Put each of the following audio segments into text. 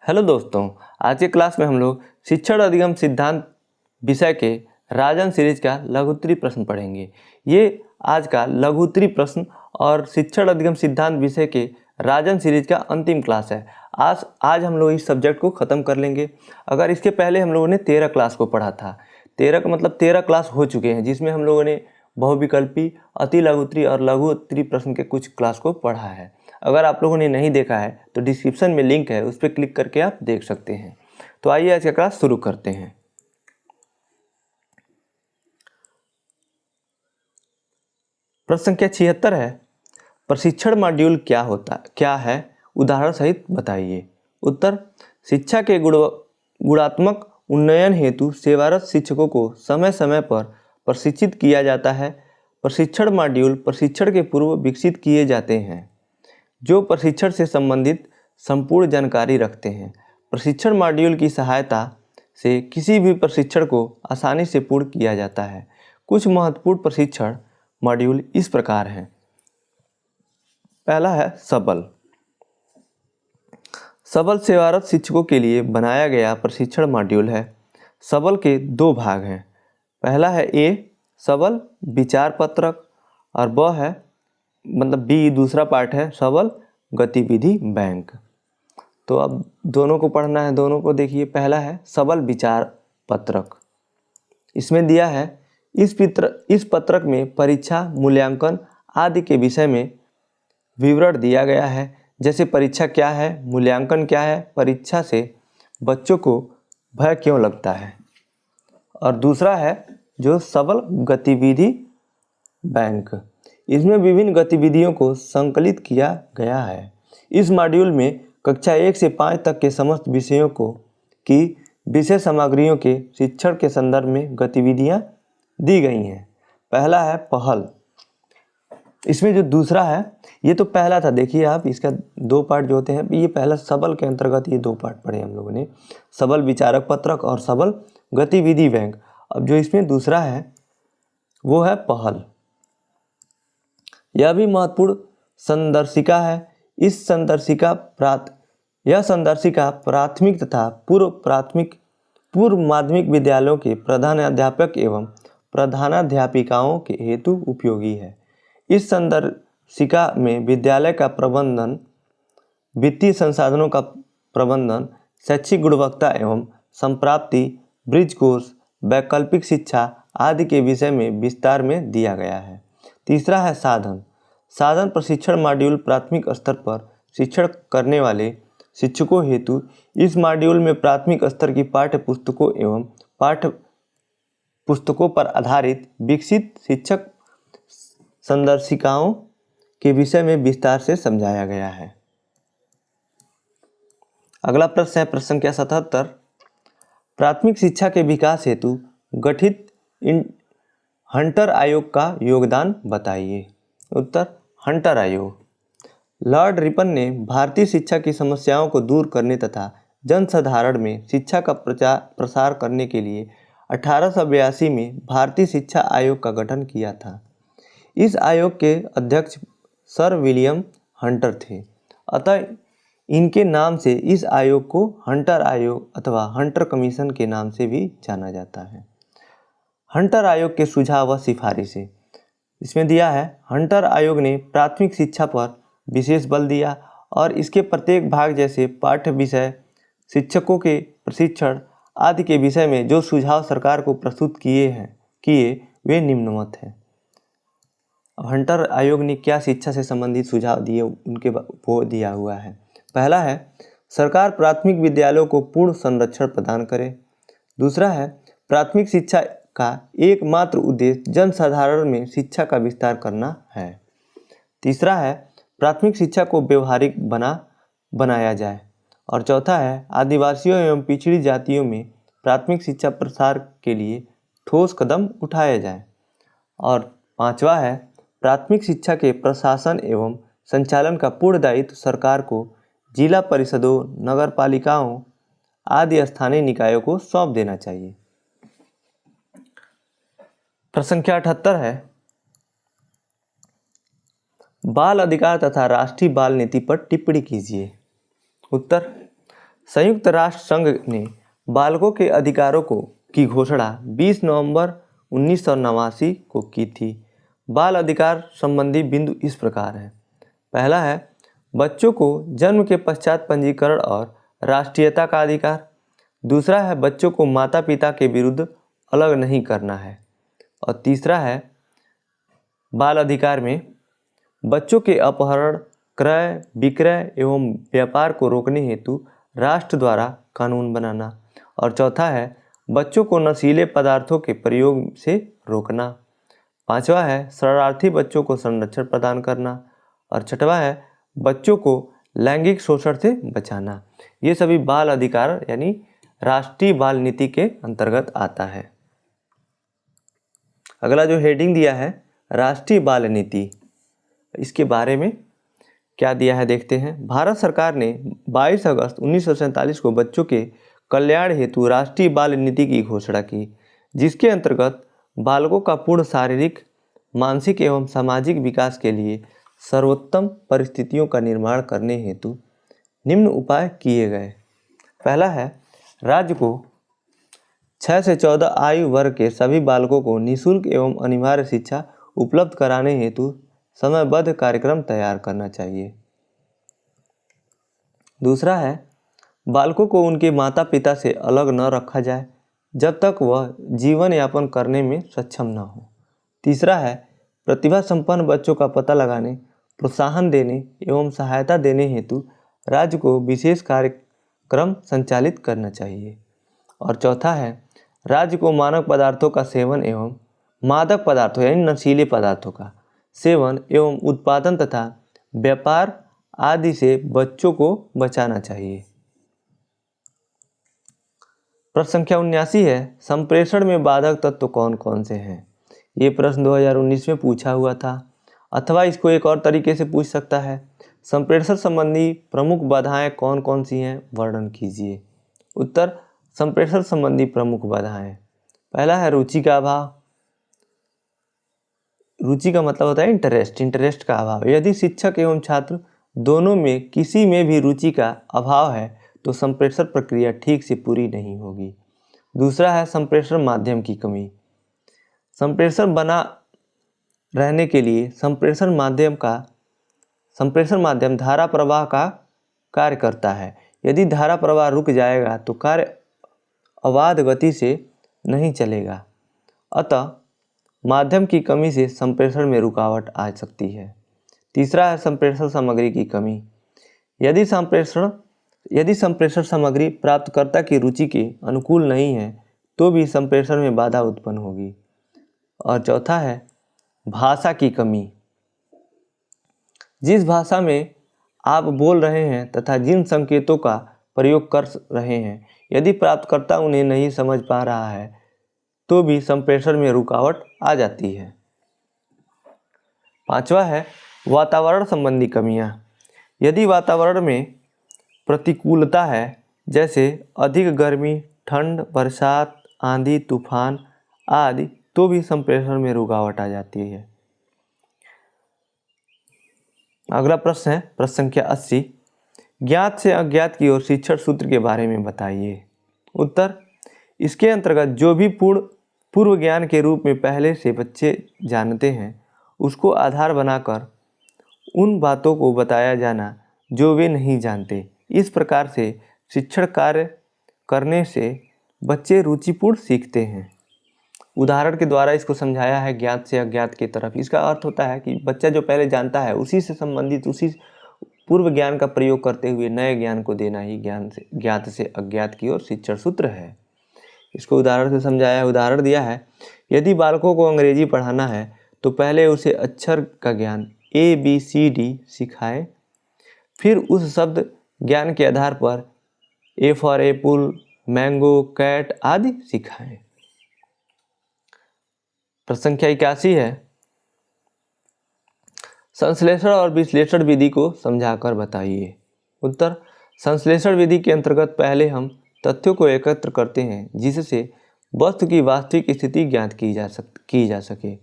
Hello दोस्तों, आज के क्लास में हम लोग शिक्षण अधिगम सिद्धांत विषय के राजन सीरीज का लघुत्तरी प्रश्न पढ़ेंगे। ये आज का लघुत्तरी प्रश्न और शिक्षण अधिगम सिद्धांत विषय के राजन सीरीज का अंतिम क्लास है। आज हम लोग इस सब्जेक्ट को ख़त्म कर लेंगे। अगर इसके पहले हम लोगों ने 13 क्लास को पढ़ा था, 13 का मतलब 13 क्लास हो चुके हैं, जिसमें हम लोगों ने बहुविकल्पी, अति लघुत्तरी और लघुत्तरी प्रश्न के कुछ क्लास को पढ़ा है। अगर आप लोगों ने नहीं देखा है तो डिस्क्रिप्शन में लिंक है, उस पर क्लिक करके आप देख सकते हैं। तो आइए आज का क्लास शुरू करते हैं। प्रश्न संख्या 76 है, प्रशिक्षण मॉड्यूल क्या है, उदाहरण सहित बताइए। उत्तर, शिक्षा के गुणात्मक उन्नयन हेतु सेवारत शिक्षकों को समय समय पर प्रशिक्षित किया जाता है। प्रशिक्षण मॉड्यूल प्रशिक्षण के पूर्व विकसित किए जाते हैं, जो प्रशिक्षण से संबंधित संपूर्ण जानकारी रखते हैं। प्रशिक्षण मॉड्यूल की सहायता से किसी भी प्रशिक्षण को आसानी से पूर्ण किया जाता है। कुछ महत्वपूर्ण प्रशिक्षण मॉड्यूल इस प्रकार हैं। पहला है सबल सेवारत शिक्षकों के लिए बनाया गया प्रशिक्षण मॉड्यूल है। सबल के दो भाग हैं। पहला है ए सबल विचार पत्रक और ब है बी दूसरा पार्ट है सबल गतिविधि बैंक। तो अब दोनों को पढ़ना है, दोनों को देखिए। पहला है सबल विचार पत्रक। इसमें दिया है इस पत्रक में परीक्षा, मूल्यांकन आदि के विषय में विवरण दिया गया है, जैसे परीक्षा क्या है, मूल्यांकन क्या है, परीक्षा से बच्चों को भय क्यों लगता है। और दूसरा है जो सबल गतिविधि बैंक। इसमें विभिन्न गतिविधियों को संकलित किया गया है। इस मॉड्यूल में कक्षा 1 से 5 तक के समस्त विषयों की विषय सामग्रियों के शिक्षण के संदर्भ में गतिविधियां दी गई हैं। पहला है पहल। इसमें जो दूसरा है, ये तो पहला था, देखिए आप, इसका दो पार्ट जो होते हैं, ये पहला सबल के अंतर्गत ये दो पार्ट पढ़े हम लोगों ने, सबल विचारक पत्रक और सबल गतिविधि बैंक। अब जो इसमें दूसरा है वो है पहल। यह भी महत्वपूर्ण संदर्शिका है। यह संदर्शिका प्राथमिक तथा पूर्व माध्यमिक विद्यालयों के प्रधानाध्यापक एवं प्रधानाध्यापिकाओं के हेतु उपयोगी है। इस संदर्शिका में विद्यालय का प्रबंधन, वित्तीय संसाधनों का प्रबंधन, शैक्षिक गुणवत्ता एवं संप्राप्ति, ब्रिज कोर्स, वैकल्पिक शिक्षा आदि के विषय में विस्तार में दिया गया है। तीसरा है साधन प्रशिक्षण मॉड्यूल प्राथमिक स्तर पर शिक्षण करने वाले शिक्षकों हेतु इस मॉड्यूल में प्राथमिक स्तर की पाठ्य पुस्तकों एवं पाठ्य पुस्तकों पर आधारित विकसित शिक्षक संदर्शिकाओं के विषय में विस्तार से समझाया गया है। अगला प्रश्न है प्रश्न संख्या 77, प्राथमिक शिक्षा के विकास हेतु गठित हंटर आयोग का योगदान बताइए। उत्तर, हंटर आयोग। लॉर्ड रिपन ने भारतीय शिक्षा की समस्याओं को दूर करने तथा जनसाधारण में शिक्षा का प्रसार करने के लिए 1882 में भारतीय शिक्षा आयोग का गठन किया था। इस आयोग के अध्यक्ष सर विलियम हंटर थे, अतः इनके नाम से इस आयोग को हंटर आयोग अथवा हंटर कमीशन के नाम से भी जाना जाता है। हंटर आयोग के सुझाव व सिफारिशें इसमें दिया है। हंटर आयोग ने प्राथमिक शिक्षा पर विशेष बल दिया और इसके प्रत्येक भाग जैसे पाठ्य विषय, शिक्षकों के प्रशिक्षण आदि के विषय में जो सुझाव सरकार को प्रस्तुत किए वे निम्नवत हैं। हंटर आयोग ने क्या शिक्षा से संबंधित सुझाव दिए, उनके वो दिया हुआ है। पहला है सरकार प्राथमिक विद्यालयों को पूर्ण संरक्षण प्रदान करे। दूसरा है प्राथमिक शिक्षा का एकमात्र उद्देश्य जनसाधारण में शिक्षा का विस्तार करना है। तीसरा है प्राथमिक शिक्षा को व्यवहारिक बनाया जाए। और चौथा है आदिवासियों एवं पिछड़ी जातियों में प्राथमिक शिक्षा प्रसार के लिए ठोस कदम उठाए जाए। और पांचवा है प्राथमिक शिक्षा के प्रशासन एवं संचालन का पूर्ण दायित्व सरकार को जिला परिषदों, नगर पालिकाओं आदि स्थानीय निकायों को सौंप देना चाहिए। प्रश्न संख्या 78 है, बाल अधिकार तथा राष्ट्रीय बाल नीति पर टिप्पणी कीजिए। उत्तर, संयुक्त राष्ट्र संघ ने बालकों के अधिकारों की घोषणा 20 नवंबर 1989 को की थी। बाल अधिकार संबंधी बिंदु इस प्रकार है। पहला है बच्चों को जन्म के पश्चात पंजीकरण और राष्ट्रीयता का अधिकार। दूसरा है बच्चों को माता पिता के विरुद्ध अलग नहीं करना है। और तीसरा है बाल अधिकार में बच्चों के अपहरण, क्रय, विक्रय एवं व्यापार को रोकने हेतु राष्ट्र द्वारा कानून बनाना। और चौथा है बच्चों को नशीले पदार्थों के प्रयोग से रोकना। पांचवा है शरणार्थी बच्चों को संरक्षण प्रदान करना। और छठवां है बच्चों को लैंगिक शोषण से बचाना। ये सभी बाल अधिकार यानी राष्ट्रीय बाल नीति के अंतर्गत आता है। अगला जो हेडिंग दिया है राष्ट्रीय बाल नीति, इसके बारे में क्या दिया है देखते हैं। भारत सरकार ने 22 अगस्त 1947 को बच्चों के कल्याण हेतु राष्ट्रीय बाल नीति की घोषणा की, जिसके अंतर्गत बालकों का पूर्ण शारीरिक, मानसिक एवं सामाजिक विकास के लिए सर्वोत्तम परिस्थितियों का निर्माण करने हेतु निम्न उपाय किए गए। पहला है राज्य को 6 से 14 आयु वर्ग के सभी बालकों को निःशुल्क एवं अनिवार्य शिक्षा उपलब्ध कराने हेतु समयबद्ध कार्यक्रम तैयार करना चाहिए। दूसरा है बालकों को उनके माता पिता से अलग न रखा जाए जब तक वह जीवन यापन करने में सक्षम न हो। तीसरा है प्रतिभा संपन्न बच्चों का पता लगाने, प्रोत्साहन देने एवं सहायता देने हेतु राज्य को विशेष कार्यक्रम संचालित करना चाहिए। और चौथा है राज्य को मादक पदार्थों का सेवन एवं मादक पदार्थों यानी नशीले पदार्थों का सेवन एवं उत्पादन तथा व्यापार आदि से बच्चों को बचाना चाहिए। प्रश्न संख्या 79 है संप्रेषण में बाधक तत्व कौन कौन से हैं। ये प्रश्न 2019 में पूछा हुआ था, अथवा इसको एक और तरीके से पूछ सकता है संप्रेषण संबंधी प्रमुख बाधाएं कौन कौन सी हैं, वर्णन कीजिए। उत्तर संप्रेषण संबंधी प्रमुख बाधाएं, पहला है रुचि का अभाव। रुचि का मतलब होता है इंटरेस्ट का अभाव। यदि शिक्षक एवं छात्र दोनों में किसी में भी रुचि का अभाव है तो संप्रेषण प्रक्रिया ठीक से पूरी नहीं होगी। दूसरा है संप्रेषण माध्यम की कमी। संप्रेषण बना रहने के लिए संप्रेषण माध्यम धारा प्रवाह का कार्य करता है। यदि धारा प्रवाह रुक जाएगा तो कार्य अबाध गति से नहीं चलेगा। अतः माध्यम की कमी से संप्रेषण में रुकावट आ सकती है। तीसरा है संप्रेषण सामग्री की कमी। यदि संप्रेषण सामग्री प्राप्तकर्ता की रुचि के अनुकूल नहीं है तो भी संप्रेषण में बाधा उत्पन्न होगी। और चौथा है भाषा की कमी। जिस भाषा में आप बोल रहे हैं तथा जिन संकेतों का प्रयोग कर रहे हैं, यदि प्राप्तकर्ता उन्हें नहीं समझ पा रहा है तो भी संप्रेषण में रुकावट आ जाती है। पांचवा है वातावरण संबंधी कमियां। यदि वातावरण में प्रतिकूलता है जैसे अधिक गर्मी, ठंड, बरसात, आंधी, तूफान आदि, तो भी संप्रेषण में रुकावट आ जाती है। अगला प्रश्न है प्रश्न संख्या 80, ज्ञात से अज्ञात की ओर शिक्षण सूत्र के बारे में बताइए। उत्तर इसके अंतर्गत जो भी पूर्व ज्ञान के रूप में पहले से बच्चे जानते हैं उसको आधार बनाकर उन बातों को बताया जाना जो वे नहीं जानते। इस प्रकार से शिक्षण कार्य करने से बच्चे रुचिपूर्ण सीखते हैं। उदाहरण के द्वारा इसको समझाया है ज्ञात से अज्ञात की तरफ। इसका अर्थ होता है कि बच्चा जो पहले जानता है उसी से संबंधित, उसी पूर्व ज्ञान का प्रयोग करते हुए नए ज्ञान को देना ही ज्ञात से अज्ञात की ओर शिक्षण सूत्र है। इसको उदाहरण से समझाया है। उदाहरण दिया है यदि बालकों को अंग्रेजी पढ़ाना है तो पहले उसे अक्षर का ज्ञान ABCD सिखाएं, फिर उस शब्द ज्ञान के आधार पर A for apple, mango, cat आदि सिखाएं। प्रश्न संख्या 81 है संश्लेषण और विश्लेषण विधि को समझाकर बताइए। उत्तर संश्लेषण विधि के अंतर्गत पहले हम तथ्यों को एकत्र करते हैं जिससे वस्तु की वास्तविक स्थिति ज्ञात की जा सके।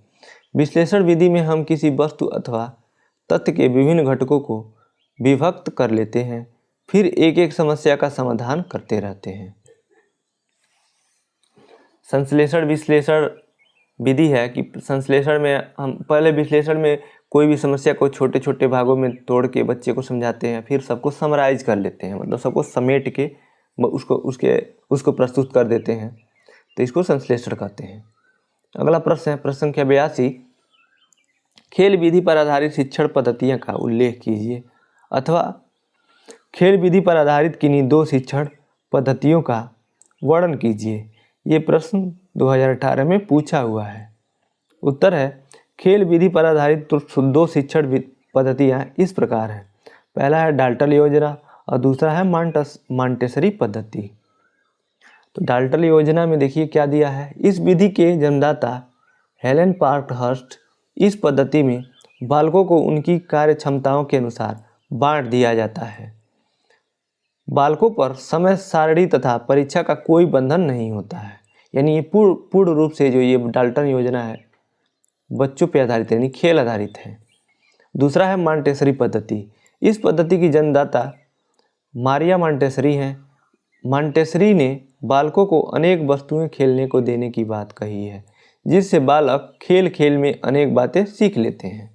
विश्लेषण विधि में हम किसी वस्तु अथवा तथ्य के विभिन्न घटकों को विभक्त कर लेते हैं फिर एक एक समस्या का समाधान करते रहते हैं। संश्लेषण विश्लेषण विधि है कि संश्लेषण में हम पहले विश्लेषण में कोई भी समस्या को छोटे छोटे भागों में तोड़ के बच्चे को समझाते हैं, फिर सबको समराइज कर लेते हैं, मतलब सबको समेट के उसको प्रस्तुत कर देते हैं, तो इसको संश्लेषण कहते हैं। अगला प्रश्न है प्रश्न संख्या 82, खेल विधि पर आधारित शिक्षण पद्धतियों का उल्लेख कीजिए, अथवा खेल विधि पर आधारित किन्हीं दो शिक्षण पद्धतियों का वर्णन कीजिए। ये प्रश्न 2018 में पूछा हुआ है। उत्तर है खेल विधि पर आधारित तो दो शिक्षण पद्धतियाँ इस प्रकार हैं। पहला है डाल्टन योजना और दूसरा है मॉन्टेसरी पद्धति। तो डाल्टन योजना में देखिए क्या दिया है। इस विधि के जन्मदाता हेलेन पार्कहर्स्ट इस पद्धति में बालकों को उनकी कार्य क्षमताओं के अनुसार बांट दिया जाता है। बालकों पर समय सारणी तथा परीक्षा का कोई बंधन नहीं होता है, यानी ये पूर्ण रूप से जो ये डाल्टन योजना है बच्चों पे आधारित है, यानी खेल आधारित है। दूसरा है मॉन्टेसरी पद्धति। इस पद्धति की जन्मदाता मारिया मॉन्टेसरी हैं। मॉन्टेसरी ने बालकों को अनेक वस्तुएं खेलने को देने की बात कही है, जिससे बालक खेल खेल में अनेक बातें सीख लेते हैं।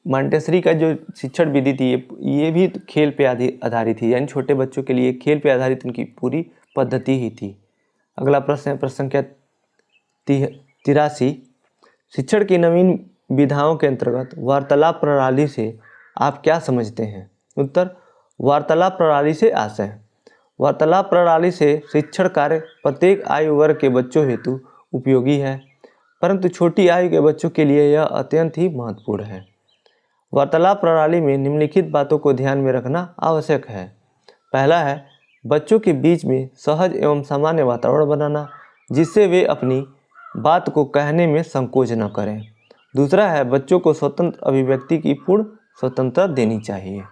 मॉन्टेसरी का जो शिक्षण विधि थी ये भी खेल पे आधारित थी, यानी छोटे बच्चों के लिए खेल पे आधारित उनकी पूरी पद्धति ही थी। अगला प्रश्न है प्रश्न संख्या 83, शिक्षण की नवीन विधाओं के अंतर्गत वार्तालाप प्रणाली से आप क्या समझते हैं। उत्तर वार्तालाप प्रणाली से आशय। वार्तालाप प्रणाली से शिक्षण कार्य प्रत्येक आयु वर्ग के बच्चों हेतु उपयोगी है, परंतु छोटी आयु के बच्चों के लिए यह अत्यंत ही महत्वपूर्ण है। वार्तालाप प्रणाली में निम्नलिखित बातों को ध्यान में रखना आवश्यक है। पहला है बच्चों के बीच में सहज एवं सामान्य वातावरण बनाना, जिससे वे अपनी बात को कहने में संकोच न करें। दूसरा है बच्चों को स्वतंत्र अभिव्यक्ति की पूर्ण स्वतंत्रता देनी चाहिए।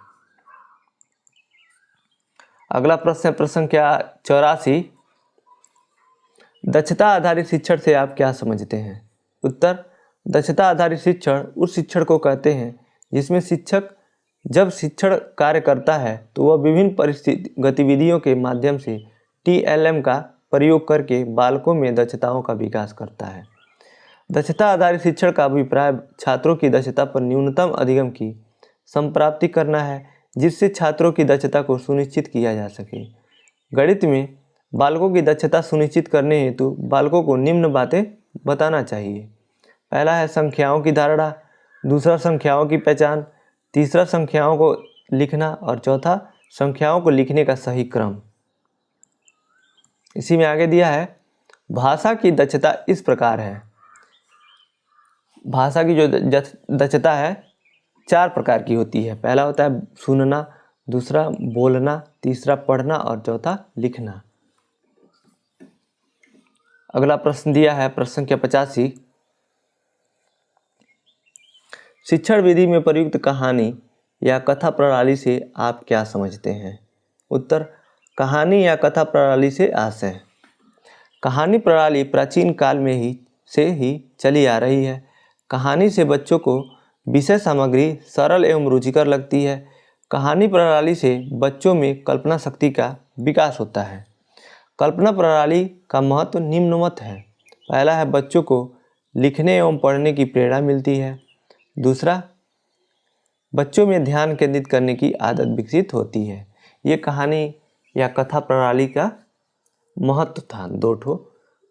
अगला प्रश्न है प्रश्न संख्या 84, दक्षता आधारित शिक्षण से आप क्या समझते हैं। उत्तर दक्षता आधारित शिक्षण उस शिक्षण को कहते हैं जिसमें शिक्षक जब शिक्षण कार्य करता है तो वह विभिन्न परिस्थिति गतिविधियों के माध्यम से TLM का प्रयोग करके बालकों में दक्षताओं का विकास करता है। दक्षता आधारित शिक्षण का अभिप्राय छात्रों की दक्षता पर न्यूनतम अधिगम की संप्राप्ति करना है, जिससे छात्रों की दक्षता को सुनिश्चित किया जा सके। गणित में बालकों की दक्षता सुनिश्चित करने हेतु बालकों को निम्न बातें बताना चाहिए। पहला है संख्याओं की धारणा, दूसरा संख्याओं की पहचान, तीसरा संख्याओं को लिखना और चौथा संख्याओं को लिखने का सही क्रम। इसी में आगे दिया है भाषा की दक्षता इस प्रकार है। भाषा की जो दक्षता है 4 प्रकार की होती है। पहला होता है सुनना, दूसरा बोलना, तीसरा पढ़ना और चौथा लिखना। अगला प्रश्न दिया है प्रश्न संख्या 85, शिक्षण विधि में प्रयुक्त कहानी या कथा प्रणाली से आप क्या समझते हैं। उत्तर कहानी या कथा प्रणाली से आशय। कहानी प्रणाली प्राचीन काल में ही चली आ रही है। कहानी से बच्चों को विषय सामग्री सरल एवं रुचिकर लगती है। कहानी प्रणाली से बच्चों में कल्पना शक्ति का विकास होता है। कल्पना प्रणाली का महत्व निम्नवत है। पहला है बच्चों को लिखने एवं पढ़ने की प्रेरणा मिलती है। दूसरा बच्चों में ध्यान केंद्रित करने की आदत विकसित होती है। ये कहानी या कथा प्रणाली का महत्व था। 2 ठो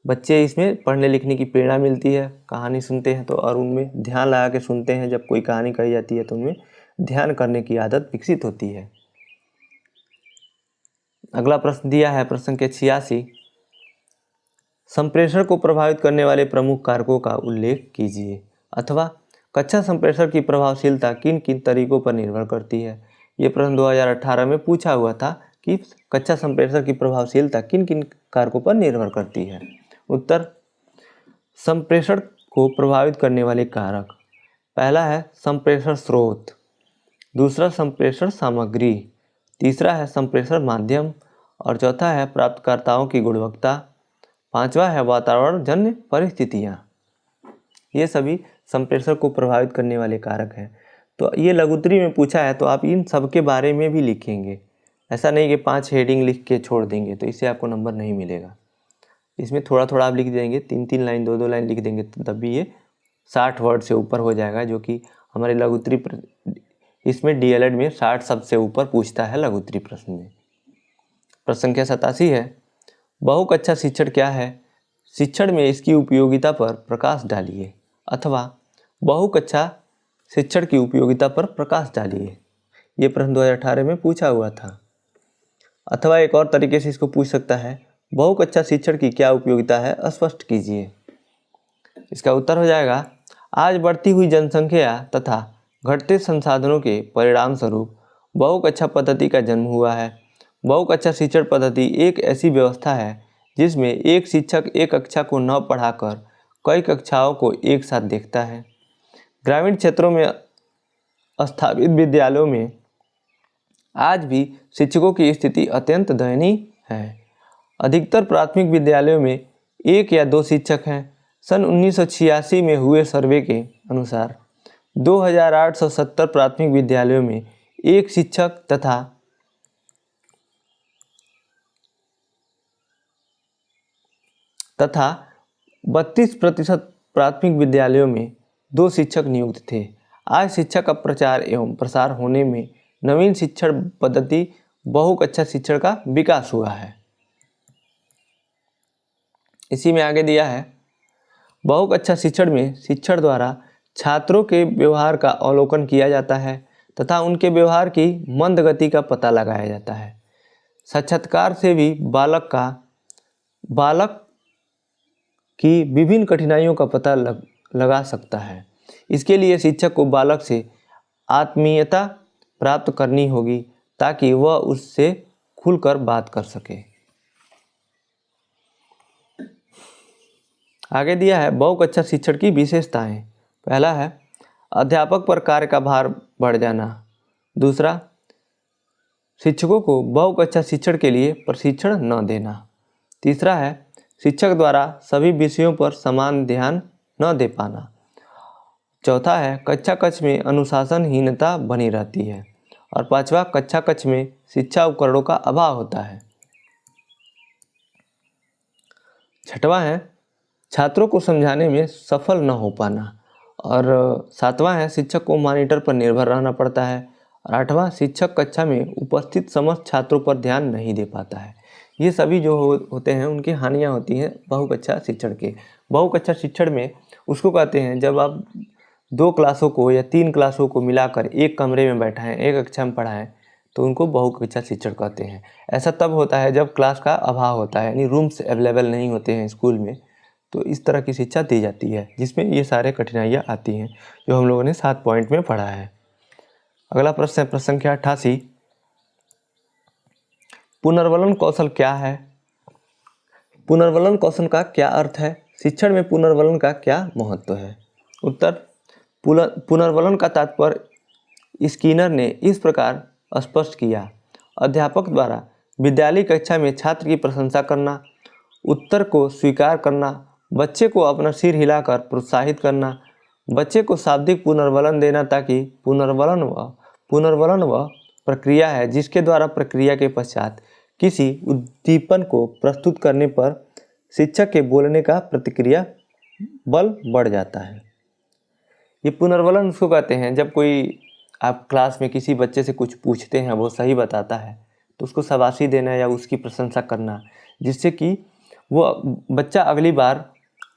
बच्चे इसमें पढ़ने लिखने की प्रेरणा मिलती है, कहानी सुनते हैं तो, और उनमें ध्यान लगा के सुनते हैं। जब कोई कहानी कही जाती है तो उनमें ध्यान करने की आदत विकसित होती है। अगला प्रश्न दिया है प्रश्न संख्या 86, संप्रेषण को प्रभावित करने वाले प्रमुख कारकों का उल्लेख कीजिए, अथवा कक्षा संप्रेषण की प्रभावशीलता किन किन तरीकों पर निर्भर करती है। ये प्रश्न 2018 में पूछा हुआ था कि कक्षा संप्रेषण की प्रभावशीलता किन किन कारकों पर निर्भर करती है। उत्तर संप्रेषण को प्रभावित करने वाले कारक, पहला है संप्रेषण स्रोत, दूसरा संप्रेषण सामग्री, तीसरा है संप्रेषण माध्यम और चौथा है प्राप्तकर्ताओं की गुणवत्ता, पांचवा है वातावरण जन्य परिस्थितियाँ। ये सभी संप्रेषण को प्रभावित करने वाले कारक हैं। तो ये लघुत्तरी में पूछा है तो आप इन सब के बारे में भी लिखेंगे। ऐसा नहीं कि 5 हेडिंग लिख के छोड़ देंगे, तो इससे आपको नंबर नहीं मिलेगा। इसमें थोड़ा थोड़ा आप लिख देंगे, 3-3 लाइन 2-2 लाइन लिख देंगे, तब भी ये 60 वर्ड से ऊपर हो जाएगा, जो कि हमारे लघुत्तरी इसमें डीएलएड में 60 शब्द से ऊपर पूछता है लघुत्तरी प्रश्न में। प्रश्न संख्या 87 है, बहुकक्षा शिक्षण क्या है? शिक्षण में इसकी उपयोगिता पर प्रकाश डालिए, अथवा बहुकक्षा शिक्षण की उपयोगिता पर प्रकाश डालिए। ये प्रश्न 2018 में पूछा हुआ था। अथवा एक और तरीके से इसको पूछ सकता है, बहुकक्षा शिक्षण की क्या उपयोगिता है, स्पष्ट कीजिए। इसका उत्तर हो जाएगा, आज बढ़ती हुई जनसंख्या तथा घटते संसाधनों के परिणाम स्वरूप बहुकक्षा पद्धति का जन्म हुआ है। बहुकक्षा शिक्षण पद्धति एक ऐसी व्यवस्था है जिसमें एक शिक्षक एक कक्षा को न पढ़ाकर कई कक्षाओं को एक साथ देखता है। ग्रामीण क्षेत्रों में स्थापित विद्यालयों में आज भी शिक्षकों की स्थिति अत्यंत दयनीय है। अधिकतर प्राथमिक विद्यालयों में 1 या 2 शिक्षक हैं। सन 1986 में हुए सर्वे के अनुसार 2870 प्राथमिक विद्यालयों में 1 शिक्षक तथा 32% प्राथमिक विद्यालयों में 2 शिक्षक नियुक्त थे। आज शिक्षा का प्रचार एवं प्रसार होने में नवीन शिक्षण पद्धति बहुकक्षा शिक्षण का विकास हुआ है। इसी में आगे दिया है, बहुकक्षा शिक्षण में शिक्षण द्वारा छात्रों के व्यवहार का अवलोकन किया जाता है तथा उनके व्यवहार की मंद गति का पता लगाया जाता है। साक्षात्कार से भी बालक की विभिन्न कठिनाइयों का पता लगा सकता है। इसके लिए शिक्षक को बालक से आत्मीयता प्राप्त करनी होगी ताकि वह उससे खुलकर बात कर सके। आगे दिया है, बहुकक्षा शिक्षण की विशेषताएं। पहला है, अध्यापक पर कार्य का भार बढ़ जाना। दूसरा, शिक्षकों को बहुकक्षा शिक्षण के लिए प्रशिक्षण न देना। तीसरा है, शिक्षक द्वारा सभी विषयों पर समान ध्यान न दे पाना। चौथा है, कक्षा कक्ष में अनुशासनहीनता बनी रहती है। और पांचवा, कक्षा कक्ष में शिक्षा उपकरणों का अभाव होता है। छठवां है, छात्रों को समझाने में सफल न हो पाना। और सातवां है, शिक्षक को मॉनिटर पर निर्भर रहना पड़ता है। और आठवां, शिक्षक कक्षा में उपस्थित समस्त छात्रों पर ध्यान नहीं दे पाता है। ये सभी जो होते हैं उनकी हानियाँ होती हैं बहुकक्षा शिक्षण के। बहुकक्षा शिक्षण में उसको कहते हैं जब आप 2 क्लासों को या 3 क्लासों को मिलाकर एक कमरे में बैठाएं, एक कक्षा में पढ़ाएं, तो उनको बहुकक्षा शिक्षण कहते हैं। ऐसा तब होता है जब क्लास का अभाव होता है, यानी रूम्स अवेलेबल नहीं होते हैं स्कूल में, तो इस तरह की शिक्षा दी जाती है जिसमें ये सारे कठिनाइयाँ आती हैं जो हम लोगों ने 7 पॉइंट में पढ़ा है। अगला प्रश्न है प्रश्न संख्या 88, पुनर्वलन कौशल क्या है? पुनर्वलन कौशल का क्या अर्थ है? शिक्षण में पुनर्वलन का क्या महत्व है? उत्तर, पुनर्वलन का तात्पर्य स्किनर ने इस प्रकार स्पष्ट किया, अध्यापक द्वारा विद्यालय कक्षा में छात्र की प्रशंसा करना, उत्तर को स्वीकार करना, बच्चे को अपना सिर हिलाकर प्रोत्साहित करना, बच्चे को शाब्दिक पुनर्वलन देना, ताकि पुनर्वलन वह प्रक्रिया है जिसके द्वारा प्रक्रिया के पश्चात किसी उद्दीपन को प्रस्तुत करने पर शिक्षक के बोलने का प्रतिक्रिया बल बढ़ जाता है। ये पुनर्वलन उसको कहते हैं जब कोई आप क्लास में किसी बच्चे से कुछ पूछते हैं, वो सही बताता है तो उसको शाबाशी देना या उसकी प्रशंसा करना, जिससे कि वो बच्चा अगली बार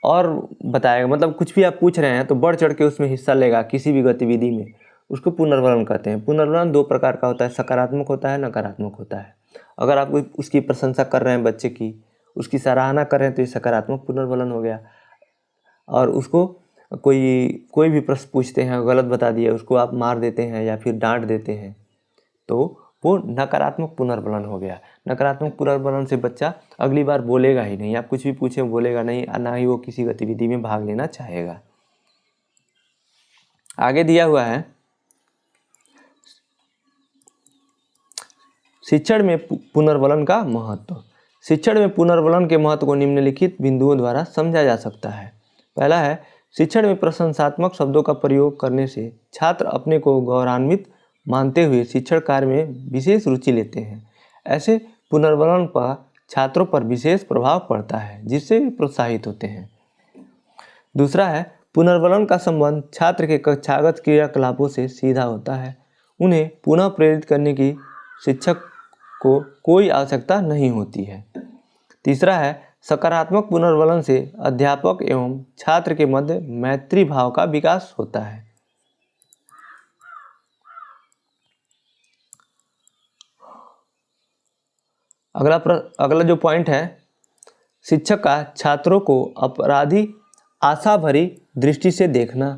और बताएगा। मतलब कुछ भी आप पूछ रहे हैं तो बढ़ चढ़ के उसमें हिस्सा लेगा किसी भी गतिविधि में, उसको पुनर्वलन कहते हैं। पुनर्वलन 2 प्रकार का होता है, सकारात्मक होता है, नकारात्मक होता है। अगर आप उसकी प्रशंसा कर रहे हैं बच्चे की, उसकी सराहना कर रहे हैं, तो ये सकारात्मक पुनर्वलन हो गया। और उसको कोई भी प्रश्न पूछते हैं, गलत बता दिया, उसको आप मार देते हैं या फिर डांट देते हैं, तो वो नकारात्मक पुनर्वलन हो गया। नकारात्मक पुनर्वलन से बच्चा अगली बार बोलेगा ही नहीं, आप कुछ भी पूछे बोलेगा नहीं, ना ही वो किसी गतिविधि में भाग लेना चाहेगा। आगे दिया हुआ है, शिक्षण में पुनर्वलन का महत्व। शिक्षण में पुनर्वलन के महत्व को निम्नलिखित बिंदुओं द्वारा समझा जा सकता है। पहला है, शिक्षण में प्रशंसात्मक शब्दों का प्रयोग करने से छात्र अपने को गौरवान्वित मानते हुए शिक्षण कार्य में विशेष रुचि लेते हैं। ऐसे पुनर्वलन पर छात्रों पर विशेष प्रभाव पड़ता है, जिससे वे प्रोत्साहित होते हैं। दूसरा है, पुनर्वलन का संबंध छात्र के कक्षागत क्रियाकलापों से सीधा होता है। उन्हें पुनः प्रेरित करने की शिक्षक को कोई आवश्यकता नहीं होती है। तीसरा है, सकारात्मक पुनर्वलन से अध्यापक एवं छात्र के मध्य मैत्री भाव का विकास होता है। अगला जो पॉइंट है, शिक्षक का छात्रों को अपराधी आशा भरी दृष्टि से देखना।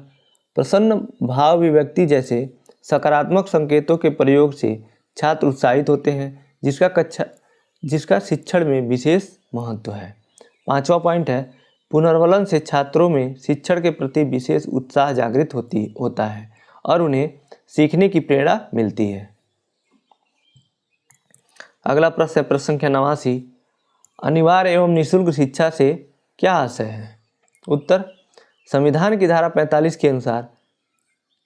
प्रसन्न भाव अभिव्यक्ति जैसे सकारात्मक संकेतों के प्रयोग से छात्र उत्साहित होते हैं, जिसका शिक्षण में विशेष महत्व है। पांचवा पॉइंट है, पुनर्वलन से छात्रों में शिक्षण के प्रति विशेष उत्साह जागृत होता है और उन्हें सीखने की प्रेरणा मिलती है। अगला प्रश्न है प्रश्न संख्या 89, अनिवार्य एवं निःशुल्क शिक्षा से क्या आशय है? उत्तर, संविधान की धारा 45 के अनुसार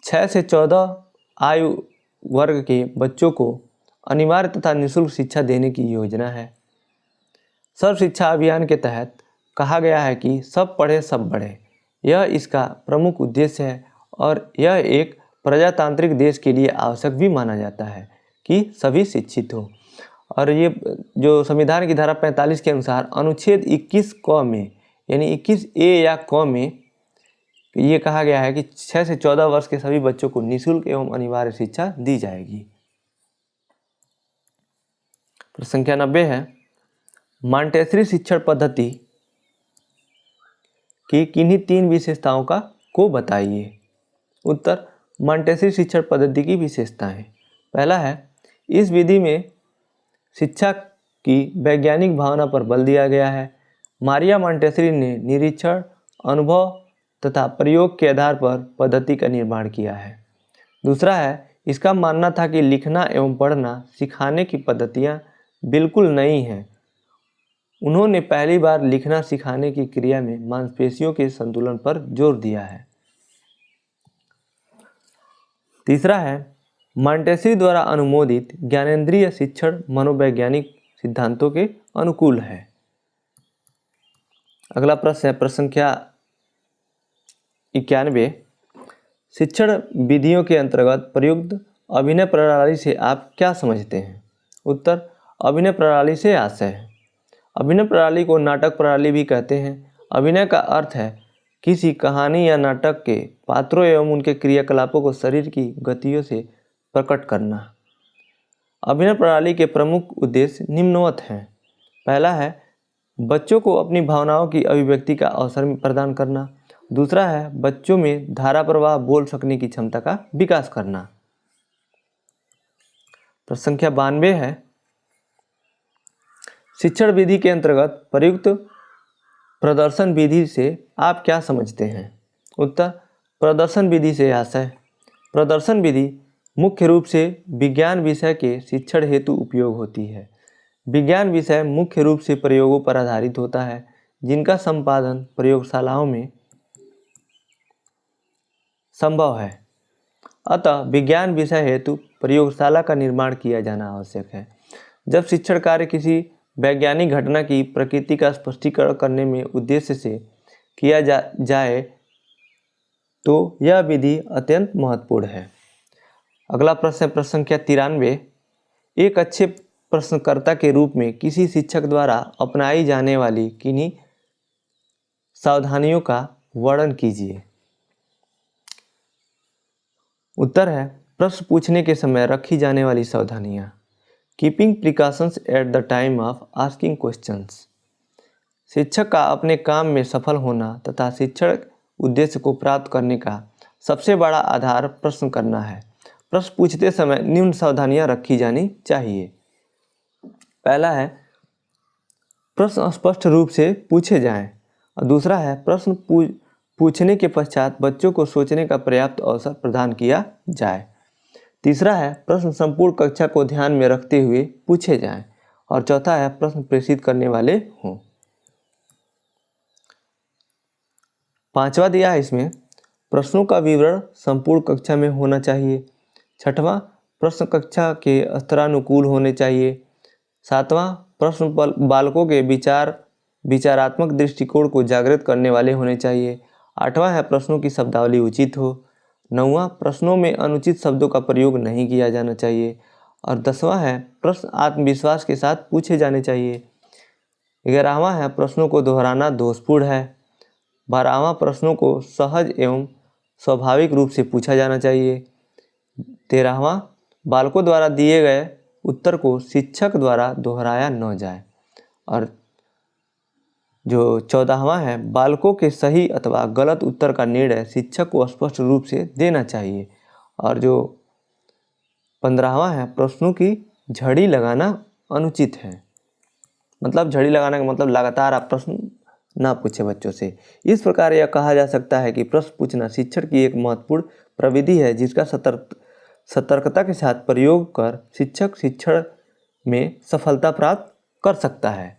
6 से 14 आयु वर्ग के बच्चों को अनिवार्य तथा निःशुल्क शिक्षा देने की योजना है। सर्व शिक्षा अभियान के तहत कहा गया है कि सब पढ़े सब बढ़े। यह इसका प्रमुख उद्देश्य है और यह एक प्रजातांत्रिक देश के लिए आवश्यक भी माना जाता है कि सभी शिक्षित हों। और ये जो संविधान की धारा 45 के अनुसार अनुच्छेद 21 क में, यानी 21A या क में ये कहा गया है कि 6 से 14 वर्ष के सभी बच्चों को निःशुल्क एवं अनिवार्य शिक्षा दी जाएगी। प्रश्न संख्या 90 है, मॉन्टेसरी शिक्षण पद्धति की किन्हीं 3 विशेषताओं को बताइए। उत्तर, मॉन्टेसरी शिक्षण पद्धति की विशेषताएं। पहला है, इस विधि में शिक्षा की वैज्ञानिक भावना पर बल दिया गया है। मारिया मॉन्टेसरी ने निरीक्षण, अनुभव तथा प्रयोग के आधार पर पद्धति का निर्माण किया है। दूसरा है, इसका मानना था कि लिखना एवं पढ़ना सिखाने की पद्धतियाँ बिल्कुल नई हैं। उन्होंने पहली बार लिखना सिखाने की क्रिया में मांसपेशियों के संतुलन पर जोर दिया है। तीसरा है, मॉन्टेसरी द्वारा अनुमोदित ज्ञानेंद्रिय शिक्षण मनोवैज्ञानिक सिद्धांतों के अनुकूल है। अगला प्रश्न है प्रश्न संख्या 91, शिक्षण विधियों के अंतर्गत प्रयुक्त अभिनय प्रणाली से आप क्या समझते हैं? उत्तर, अभिनय प्रणाली से आशय है। अभिनय प्रणाली को नाटक प्रणाली भी कहते हैं। अभिनय का अर्थ है किसी कहानी या नाटक के पात्रों एवं उनके क्रियाकलापों को शरीर की गतियों से प्रकट करना। अभिनय प्रणाली के प्रमुख उद्देश्य निम्नवत हैं। पहला है, बच्चों को अपनी भावनाओं की अभिव्यक्ति का अवसर प्रदान करना। दूसरा है, बच्चों में धारा प्रवाह बोल सकने की क्षमता का विकास करना। प्रश्न संख्या 92 है, शिक्षण विधि के अंतर्गत प्रयुक्त प्रदर्शन विधि से आप क्या समझते हैं? उत्तर, प्रदर्शन विधि से आशय, प्रदर्शन विधि मुख्य रूप से विज्ञान विषय के शिक्षण हेतु उपयोग होती है। विज्ञान विषय मुख्य रूप से प्रयोगों पर आधारित होता है, जिनका संपादन प्रयोगशालाओं में संभव है। अतः विज्ञान विषय हेतु प्रयोगशाला का निर्माण किया जाना आवश्यक है। जब शिक्षण कार्य किसी वैज्ञानिक घटना की प्रकृति का स्पष्टीकरण करने में उद्देश्य से किया जाए तो यह विधि अत्यंत महत्वपूर्ण है। अगला प्रश्न है प्रश्न संख्या 93, एक अच्छे प्रश्नकर्ता के रूप में किसी शिक्षक द्वारा अपनाई जाने वाली किन्हीं सावधानियों का वर्णन कीजिए। उत्तर है, प्रश्न पूछने के समय रखी जाने वाली सावधानियाँ। Keeping precautions at the time of asking questions. शिक्षक का अपने काम में सफल होना तथा शिक्षण उद्देश्य को प्राप्त करने का सबसे बड़ा आधार प्रश्न करना है। प्रश्न पूछते समय निम्न सावधानियां रखी जानी चाहिए। पहला है, प्रश्न स्पष्ट रूप से पूछे जाएं। और दूसरा है, प्रश्न पूछने के पश्चात बच्चों को सोचने का पर्याप्त अवसर प्रदान किया जाए। तीसरा है, प्रश्न संपूर्ण कक्षा को ध्यान में रखते हुए पूछे जाएं। और चौथा है, प्रश्न प्रेषित करने वाले हों। 5वां दिया है इसमें, प्रश्नों का विवरण संपूर्ण कक्षा में होना चाहिए। 6वां, प्रश्न कक्षा के स्तरानुकूल होने चाहिए। 7वां, प्रश्न बालकों के विचारात्मक दृष्टिकोण को जागृत करने वाले होने चाहिए। 8वां है, प्रश्नों की शब्दावली उचित हो। 9वां, प्रश्नों में अनुचित शब्दों का प्रयोग नहीं किया जाना चाहिए। और 10वां है, प्रश्न आत्मविश्वास के साथ पूछे जाने चाहिए। 11वां है, प्रश्नों को दोहराना दोषपूर्ण है। 12वां, प्रश्नों को सहज एवं स्वाभाविक रूप से पूछा जाना चाहिए। 13वां, बालकों द्वारा दिए गए उत्तर को शिक्षक द्वारा दोहराया न जाए। और जो 14वां है, बालकों के सही अथवा गलत उत्तर का निर्णय शिक्षक को स्पष्ट रूप से देना चाहिए। और जो 15वां है, प्रश्नों की झड़ी लगाना अनुचित है। मतलब झड़ी लगाने का मतलब लगातार आप प्रश्न ना पूछे बच्चों से। इस प्रकार यह कहा जा सकता है कि प्रश्न पूछना शिक्षण की एक महत्वपूर्ण प्रविधि है, जिसका सतर्कता के साथ प्रयोग कर शिक्षक शिक्षण में सफलता प्राप्त कर सकता है।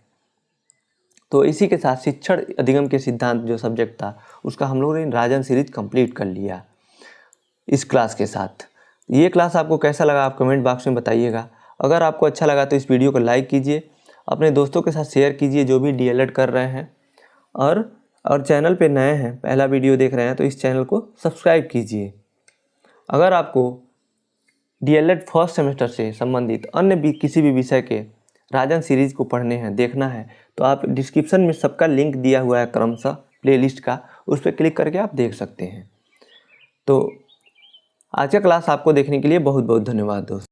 तो इसी के साथ शिक्षण अधिगम के सिद्धांत जो सब्जेक्ट था उसका हम लोगों ने राजन सीरीज कंप्लीट कर लिया इस क्लास के साथ। ये क्लास आपको कैसा लगा आप कमेंट बॉक्स में बताइएगा। अगर आपको अच्छा लगा तो इस वीडियो को लाइक कीजिए, अपने दोस्तों के साथ शेयर कीजिए जो भी डीएलएड कर रहे हैं। और चैनल पे नए हैं, पहला वीडियो देख रहे हैं तो इस चैनल को सब्सक्राइब कीजिए। अगर आपको डीएलएड फर्स्ट सेमेस्टर से संबंधित अन्य भी किसी भी विषय के राजन सीरीज को पढ़ने हैं, देखना है, तो आप डिस्क्रिप्शन में सबका लिंक दिया हुआ है क्रमशः प्लेलिस्ट का, उस पर क्लिक करके आप देख सकते हैं। तो आज का क्लास आपको देखने के लिए बहुत बहुत धन्यवाद दोस्तों।